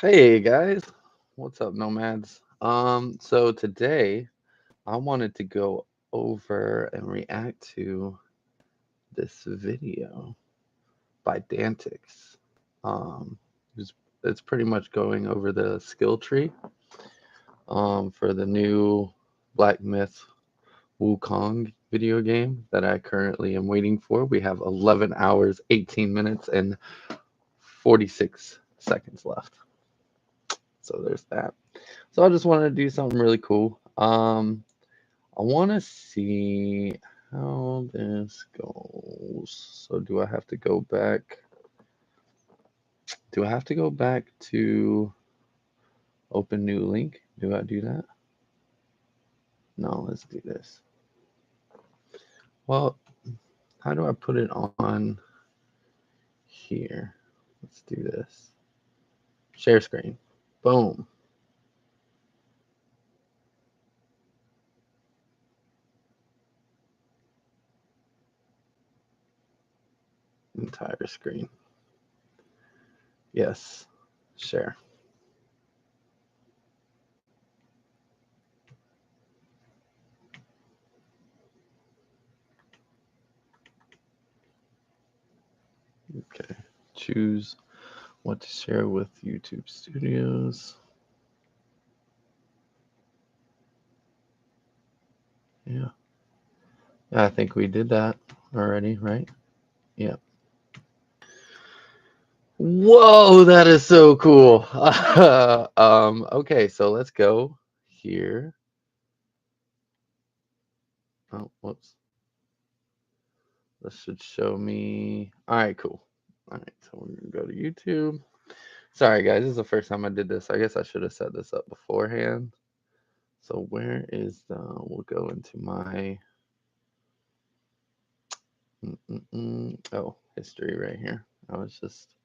Hey guys, what's up, nomads? So today I wanted to go over and react to this video by Dantix. Um, it's, it's pretty much going over the skill tree for the new Black Myth Wukong video game that I currently am waiting for. We have 11 hours, 18 minutes, and 46 seconds left. So there's that. So I just wanted to do something really cool. I want to see how this goes. So do I have to go back? Do I have to go back to open new link? Do I do that? No, let's do this. Well, how do I put it on here? Let's do this. Share screen. Boom. Entire screen. Yes. Share. Okay. Choose what to share with YouTube Studios. Yeah. I think we did that already, right? Yeah. Whoa, that is so cool. Okay, so let's go here. Oh, whoops. This should show me. All right, cool. All right, so we're gonna go to YouTube. Sorry, guys, this is the first time I did this. I guess I should have set this up beforehand. So where is the? We'll go into my. Oh, history right here. I was just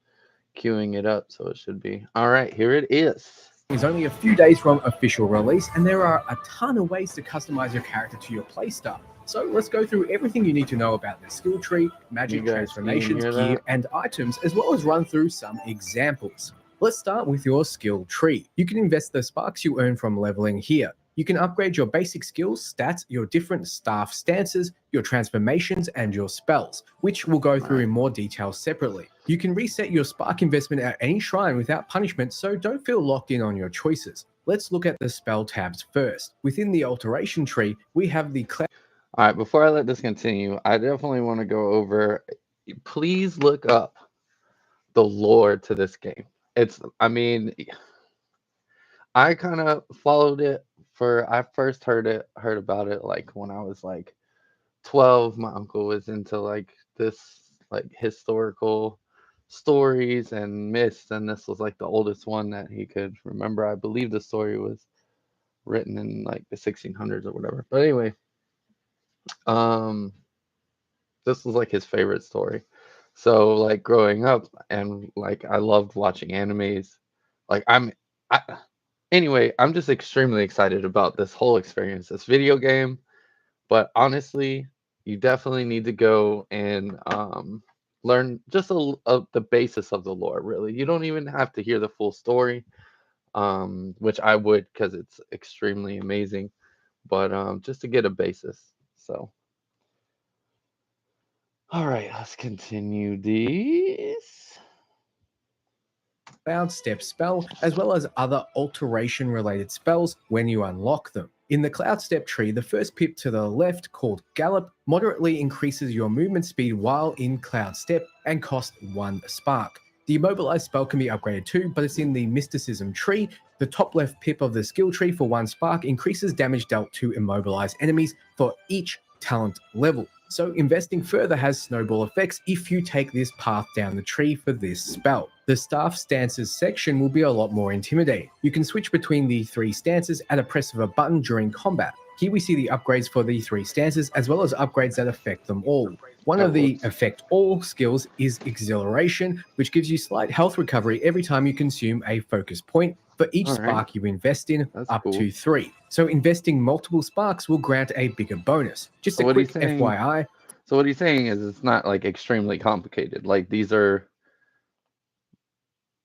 queuing it up, so it should be. All right, here it is. Is only a few days from official release, and there are a ton of ways to customize your character to your playstyle. So let's go through everything you need to know about the skill tree, magic transformations, gear, and items, as well as run through some examples. Let's start with your skill tree. You can invest the sparks you earn from leveling here. You can upgrade your basic skills, stats, your different staff stances, your transformations, and your spells, which we'll go through in more detail separately. You can reset your spark investment at any shrine without punishment, so don't feel locked in on your choices. Let's look at the spell tabs first. Within the alteration tree, we have the cloud. All right, before I let this continue, I definitely want to go over. Please look up the lore to this game. I mean, I kind of followed it I first heard about it like when I was like 12. My uncle was into like this like historical stories and myths, and this was like the oldest one that he could remember. I believe the story was written in like the 1600s or whatever. But anyway, um, this was like his favorite story. So like growing up and like I loved watching animes. Like I anyway, I'm just extremely excited about this whole experience, this video game. But honestly, you definitely need to go and learn just the basis of the lore, really. You don't even have to hear the full story, which I would because it's extremely amazing. But just to get a basis. So, all right, let's continue these. Cloud Step spell, as well as other alteration related spells when you unlock them. In the Cloud Step tree, the first pip to the left, called Gallop, moderately increases your movement speed while in Cloud Step and costs 1 spark. The Immobilize spell can be upgraded too, but it's in the Mysticism tree. The top left pip of the skill tree for 1 spark increases damage dealt to Immobilize enemies for each talent level. So investing further has snowball effects if you take this path down the tree for this spell. The staff stances section will be a lot more intimidating. You can switch between the 3 stances at a press of a button during combat. Here we see the upgrades for the 3 stances, as well as upgrades that affect them all. One of the affect all skills is Exhilaration, which gives you slight health recovery every time you consume a focus point for each spark you invest in, up to 3. So investing multiple sparks will grant a bigger bonus. Just a quick FYI. So what he's saying is it's not like extremely complicated. Like these are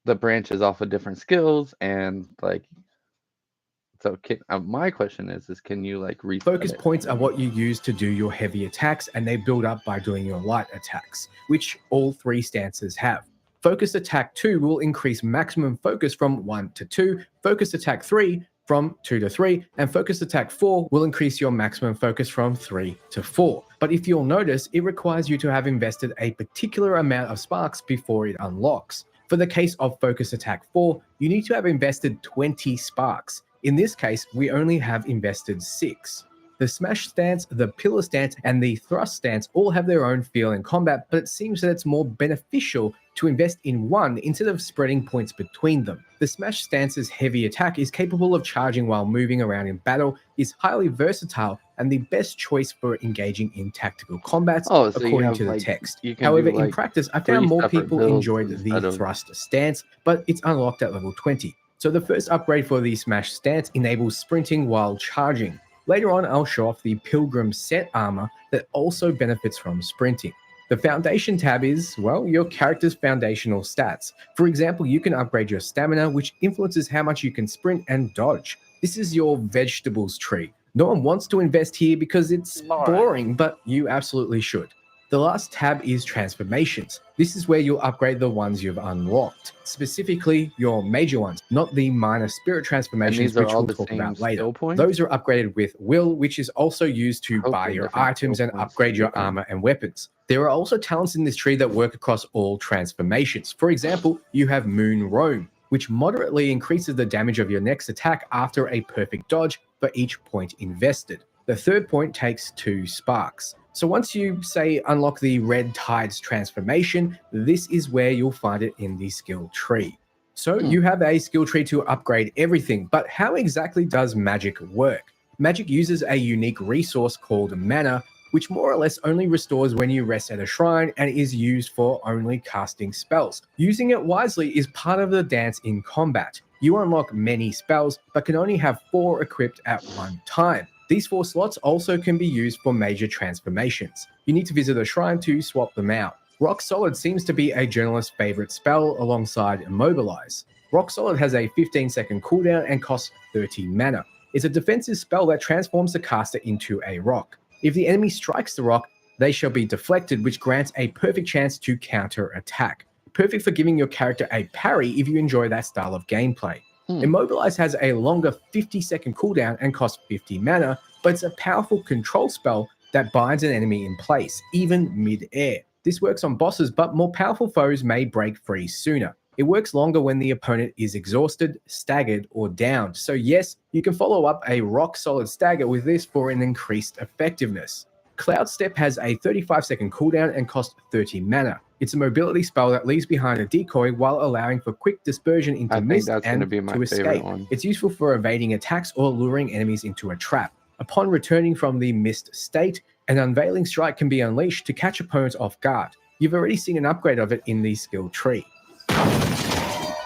that branches off of different skills and like so my question is can you like reset Focus it? points are what you use to do your heavy attacks, and they build up by doing your light attacks, which all 3 stances have. Focus Attack 2 will increase maximum focus from 1 to 2, Focus Attack 3 from 2 to 3, and Focus Attack 4 will increase your maximum focus from 3 to 4. But if you'll notice, it requires you to have invested a particular amount of sparks before it unlocks. For the case of Focus Attack 4, you need to have invested 20 sparks. In this case, we only have invested 6. The smash stance, the pillar stance, and the thrust stance all have their own feel in combat, but it seems that it's more beneficial to invest in one instead of spreading points between them. The smash stance's heavy attack is capable of charging while moving around in battle, is highly versatile, and the best choice for engaging in tactical combats, Oh, so you according have to the like text. you can However, do in like practice, I 3 found more separate people builds enjoyed the instead of thrust stance, but it's unlocked at level 20. So the first upgrade for the smash stance enables sprinting while charging. Later on, I'll show off the Pilgrim set armor that also benefits from sprinting. The Foundation tab is, well, your character's foundational stats. For example, you can upgrade your stamina, which influences how much you can sprint and dodge. This is your vegetables tree. No one wants to invest here because it's boring, but you absolutely should. The last tab is transformations. This is where you'll upgrade the ones you've unlocked, specifically your major ones, not the minor spirit and transformations, these are which all we'll the talk same about later. skill points. Those are upgraded with will, which is also used to buy Hopefully your different items skill and points upgrade your together. armor and weapons. There are also talents in this tree that work across all transformations. For example, you have Moon Roam, which moderately increases the damage of your next attack after a perfect dodge for each point invested. The third point takes 2 sparks. So once you, say, unlock the Red Tides transformation, this is where you'll find it in the skill tree. So you have a skill tree to upgrade everything, but how exactly does magic work? Magic uses a unique resource called mana, which more or less only restores when you rest at a shrine and is used for only casting spells. Using it wisely is part of the dance in combat. You unlock many spells, but can only have 4 equipped at one time. These 4 slots also can be used for major transformations. You need to visit a shrine to swap them out. Rock Solid seems to be a journalist's favorite spell alongside Immobilize. Rock Solid has a 15-second cooldown and costs 30 mana. It's a defensive spell that transforms the caster into a rock. If the enemy strikes the rock, they shall be deflected, which grants a perfect chance to counter-attack. Perfect for giving your character a parry if you enjoy that style of gameplay. Immobilize has a longer 50-second cooldown and costs 50 mana, but it's a powerful control spell that binds an enemy in place, even mid-air. This works on bosses, but more powerful foes may break free sooner. It works longer when the opponent is exhausted, staggered, or downed. So yes, you can follow up a rock-solid stagger with this for an increased effectiveness. Cloud Step has a 35-second cooldown and costs 30 mana. It's a mobility spell that leaves behind a decoy while allowing for quick dispersion into mist and to escape. It's useful for evading attacks or luring enemies into a trap. Upon returning from the mist state, an unveiling strike can be unleashed to catch opponents off guard. You've already seen an upgrade of it in the skill tree.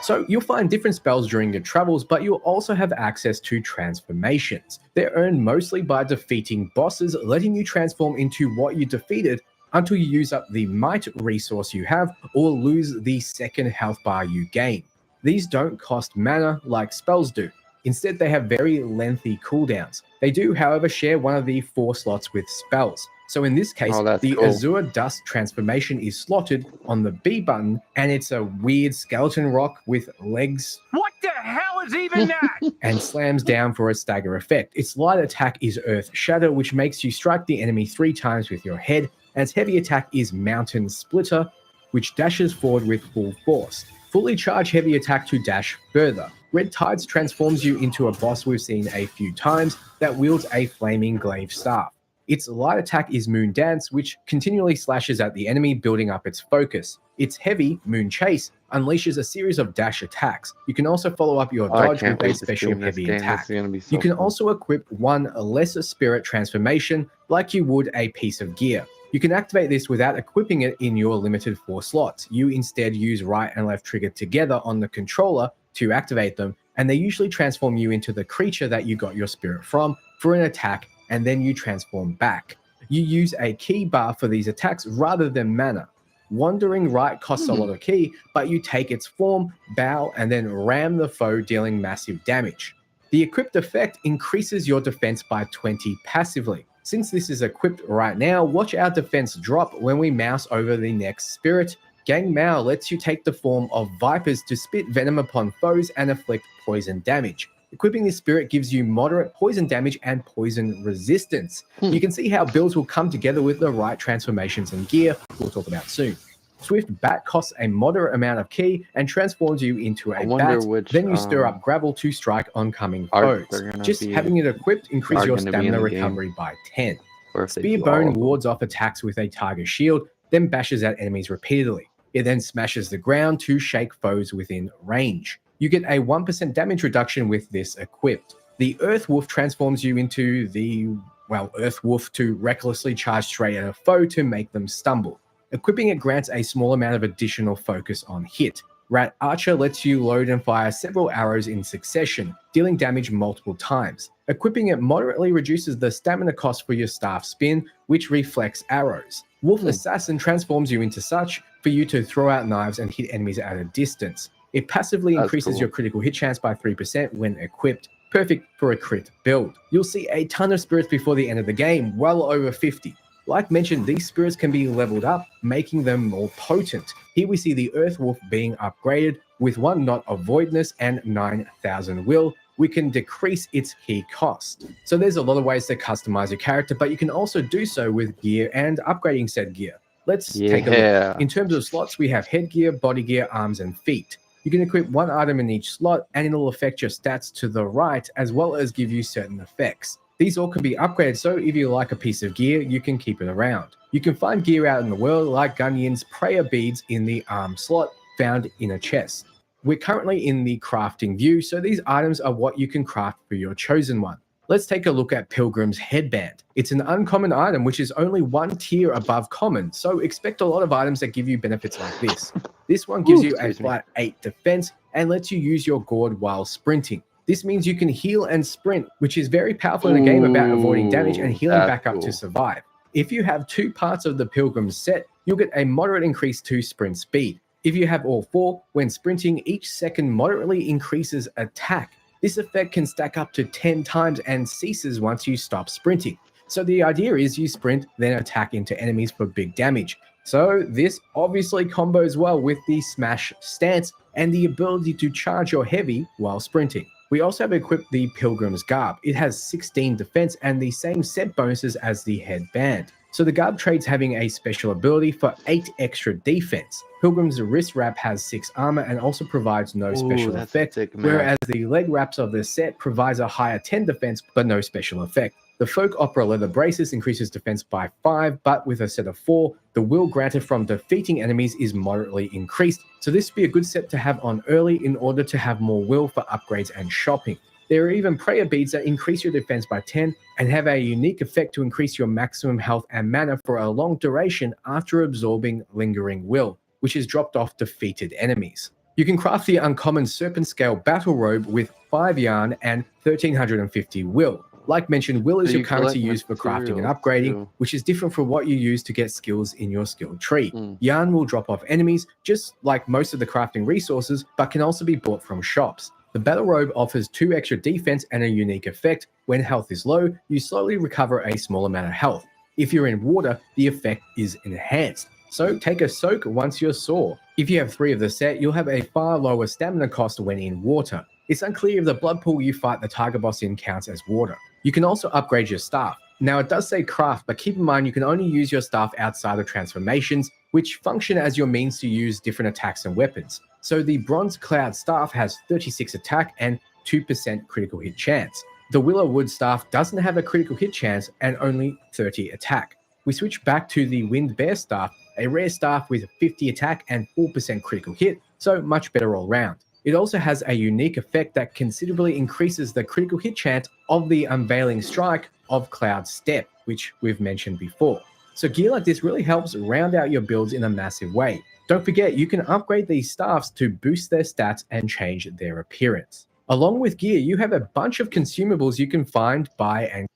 So you'll find different spells during your travels, but you'll also have access to transformations. They're earned mostly by defeating bosses, letting you transform into what you defeated until you use up the might resource you have or lose the second health bar you gain. These don't cost mana like spells do. Instead, they have very lengthy cooldowns. They do, however, share one of the 4 slots with spells. So in this case, the cool. Azure Dust transformation is slotted on the B button, and it's a weird skeleton rock with legs. What the hell is even that? And slams down for a stagger effect. Its light attack is Earth Shatter, which makes you strike the enemy 3 times with your head, and its heavy attack is Mountain Splitter, which dashes forward with full force. Fully charge heavy attack to dash further. Red Tides transforms you into a boss we've seen a few times that wields a flaming glaive staff. Its light attack is Moon Dance, which continually slashes at the enemy, building up its focus. Its heavy, Moon Chase, unleashes a series of dash attacks. You can also follow up your dodge with a special heavy attack. You can also equip one lesser spirit transformation like you would a piece of gear. You can activate this without equipping it in your limited 4 slots. You instead use right and left trigger together on the controller to activate them, and they usually transform you into the creature that you got your spirit from for an attack, and then you transform back. You use a key bar for these attacks rather than mana. Wandering Right costs a lot of ki, but you take its form, bow, and then ram the foe, dealing massive damage. The equipped effect increases your defense by 20 passively. Since this is equipped right now, watch our defense drop when we mouse over the next spirit. Gang Mao lets you take the form of vipers to spit venom upon foes and inflict poison damage. Equipping this spirit gives you moderate poison damage and poison resistance. You can see how builds will come together with the right transformations and gear we'll talk about soon. Swift Bat costs a moderate amount of ki and transforms you into a bat. Then you stir up gravel to strike oncoming foes. Just having it equipped increases your stamina recovery by 10. Spearbone wards off attacks with a target shield, then bashes at enemies repeatedly. It then smashes the ground to shake foes within range. You get a 1% damage reduction with this equipped. The Earth Wolf transforms you into the, Earth Wolf to recklessly charge straight at a foe to make them stumble. Equipping it grants a small amount of additional focus on hit. Rat Archer lets you load and fire several arrows in succession, dealing damage multiple times. Equipping it moderately reduces the stamina cost for your staff spin, which reflects arrows. Wolf Assassin transforms you into such for you to throw out knives and hit enemies at a distance. It passively increases your critical hit chance by 3% when equipped, perfect for a crit build. You'll see a ton of spirits before the end of the game, well over 50. Like mentioned, these spirits can be leveled up, making them more potent. Here we see the Earth Wolf being upgraded with 1 knot of voidness and 9,000 will. We can decrease its key cost. So there's a lot of ways to customize your character, but you can also do so with gear and upgrading said gear. Let's take a look. In terms of slots, we have headgear, body gear, arms, and feet. You can equip 1 item in each slot, and it'll affect your stats to the right, as well as give you certain effects. These all can be upgraded, so if you like a piece of gear, you can keep it around. You can find gear out in the world like Gunyin's prayer beads in the arm slot found in a chest. We're currently in the crafting view, so these items are what you can craft for your chosen one. Let's take a look at Pilgrim's Headband. It's an uncommon item which is only 1 tier above common, so expect a lot of items that give you benefits like this. This one gives you a flat 8 defense and lets you use your gourd while sprinting. This means you can heal and sprint, which is very powerful in a game about avoiding damage and healing back up to survive. If you have 2 parts of the Pilgrim's set, you'll get a moderate increase to sprint speed. If you have all 4, when sprinting, each second moderately increases attack. This effect can stack up to 10 times and ceases once you stop sprinting. So the idea is you sprint, then attack into enemies for big damage. So this obviously combos well with the smash stance and the ability to charge your heavy while sprinting. We also have equipped the Pilgrim's Garb. It has 16 defense and the same set bonuses as the headband. So the Garb trades having a special ability for 8 extra defense. Pilgrim's Wrist Wrap has 6 armor and also provides no special effect, whereas the leg wraps of the set provides a higher 10 defense but no special effect. The Folk Opera leather braces increases defense by 5, but with a set of 4, the will granted from defeating enemies is moderately increased, so this would be a good set to have on early in order to have more will for upgrades and shopping. There are even prayer beads that increase your defense by 10 and have a unique effect to increase your maximum health and mana for a long duration after absorbing lingering will, which is dropped off defeated enemies. You can craft the uncommon Serpent Scale Battle Robe with 5 yarn and 1350 will. Like mentioned, will is your currency used for crafting and upgrading, which is different from what you use to get skills in your skill tree. Yarn will drop off enemies, just like most of the crafting resources, but can also be bought from shops. The Battle Robe offers 2 extra defense and a unique effect. When health is low, you slowly recover a small amount of health. If you're in water, the effect is enhanced. So take a soak once you're sore. If you have 3 of the set, you'll have a far lower stamina cost when in water. It's unclear if the blood pool you fight the target boss in counts as water. You can also upgrade your staff. Now it does say craft, but keep in mind you can only use your staff outside of transformations, which function as your means to use different attacks and weapons. So the Bronze Cloud staff has 36 attack and 2% critical hit chance. The Willow Wood staff doesn't have a critical hit chance and only 30 attack. We switch back to the Wind Bear staff, a rare staff with 50 attack and 4% critical hit, so much better all round. It also has a unique effect that considerably increases the critical hit chance of the Unveiling Strike of Cloud Step, which we've mentioned before. So gear like this really helps round out your builds in a massive way. Don't forget, you can upgrade these staffs to boost their stats and change their appearance. Along with gear, you have a bunch of consumables you can find, buy, and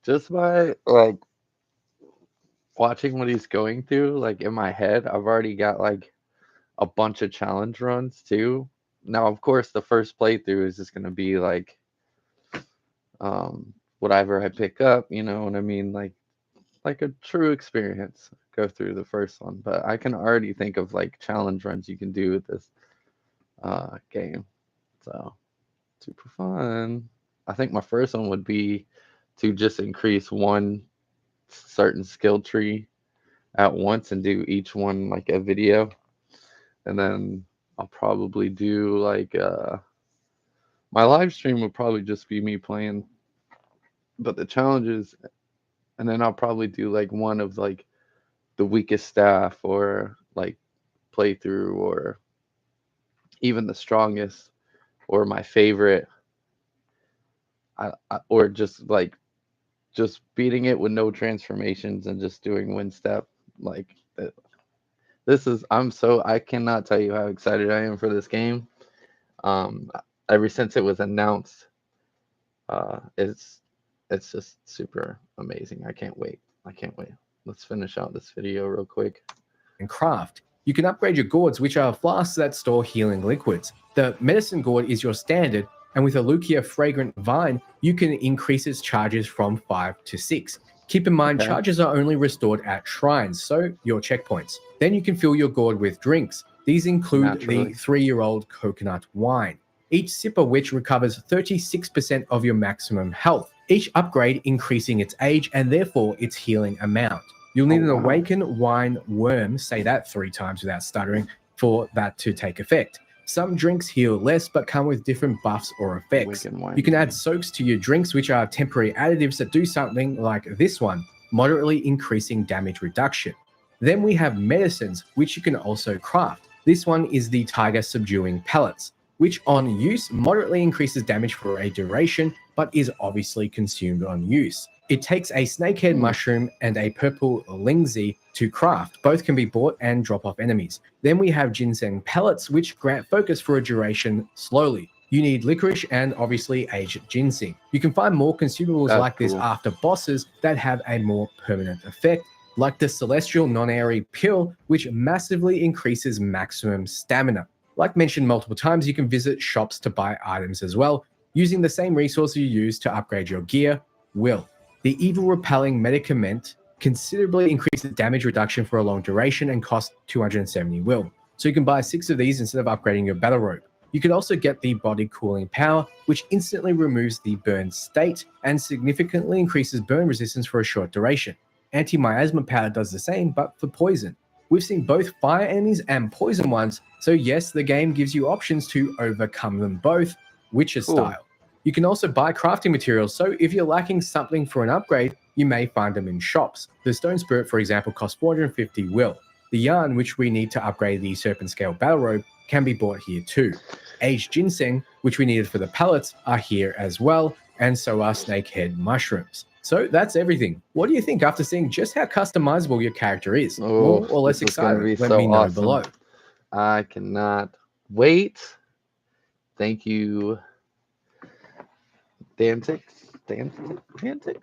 just by like watching what he's going through, like in my head, I've already got like a bunch of challenge runs too. Now, of course, the first playthrough is just gonna be like whatever I pick up, you know what I mean? Like a true experience. Go through the first one, but I can already think of like challenge runs you can do with this game. So super fun. I think my first one would be to just increase one certain skill tree at once and do each one like a video. And then I'll probably do like my live stream would probably just be me playing, but the challenges, and then I'll probably do like one of like the weakest staff or like playthrough or even the strongest or my favorite, or just like just beating it with no transformations and just doing win step. Like this is, I cannot tell you how excited I am for this game. Um, ever since it was announced, it's just super amazing. I can't wait. I can't wait. Let's finish out this video real quick. And craft. You can upgrade your gourds, which are flasks that store healing liquids. The medicine gourd is your standard, and with a Lucia fragrant vine, you can increase its charges from 5 to 6. Keep in mind, Okay. charges are only restored at shrines, so your checkpoints. Then you can fill your gourd with drinks. These include Naturally. the 3-year-old coconut wine, each sip of which recovers 36% of your maximum health, each upgrade increasing its age and therefore its healing amount. You'll need an wow. awakened wine worm, say that 3 times without stuttering, for that to take effect. Some drinks heal less but come with different buffs or effects. Awakened wine You can worm. add soaks to your drinks, which are temporary additives that do something like this one, moderately increasing damage reduction. Then we have medicines, which you can also craft. This one is the tiger subduing pellets, which on use moderately increases damage for a duration, but is obviously consumed on use. It takes a snakehead mushroom and a purple lingzi to craft. Both can be bought and drop off enemies. Then we have ginseng pellets, which grant focus for a duration slowly. You need licorice and obviously aged ginseng. You can find more consumables That's like this cool. after bosses that have a more permanent effect, like the celestial non-airy pill, which massively increases maximum stamina. Like mentioned multiple times, you can visit shops to buy items as well, using the same resources you use to upgrade your gear, will. The evil repelling medicament considerably increases damage reduction for a long duration and costs 270 will. So you can buy 6 of these instead of upgrading your battle robe. You can also get the body cooling power, which instantly removes the burn state and significantly increases burn resistance for a short duration. Anti-miasma powder does the same, but for poison. We've seen both fire enemies and poison ones, so yes, the game gives you options to overcome them both, Witcher style. You can also buy crafting materials, so if you're lacking something for an upgrade, you may find them in shops. The Stone Spirit, for example, costs 450 will. The yarn, which we need to upgrade the Serpent Scale Battle Robe, can be bought here too. Aged ginseng, which we needed for the pallets, are here as well, and so are snakehead mushrooms. So that's everything. What do you think after seeing just how customizable your character is? More or less This is gonna excited? be Let so me know awesome. below. I cannot wait. Thank you, Dantix. Dantix.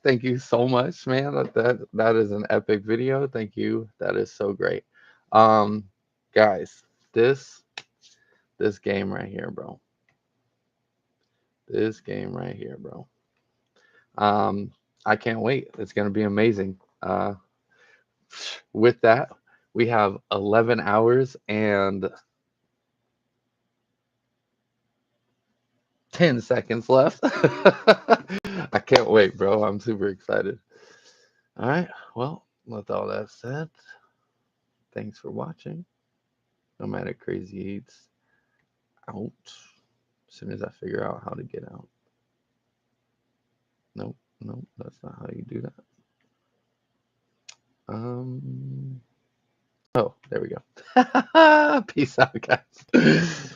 Thank you so much, man. That is an epic video. Thank you. That is so great. Guys, this game right here, bro. This game right here, bro. I can't wait. It's gonna be amazing. With that, we have 11 hours and 10 seconds left. I can't wait, bro. I'm super excited. All right. Well, with all that said, thanks for watching. No matter crazy eats out. As soon as I figure out how to get out. Nope, that's not how you do that. Oh, there we go. Peace out, guys.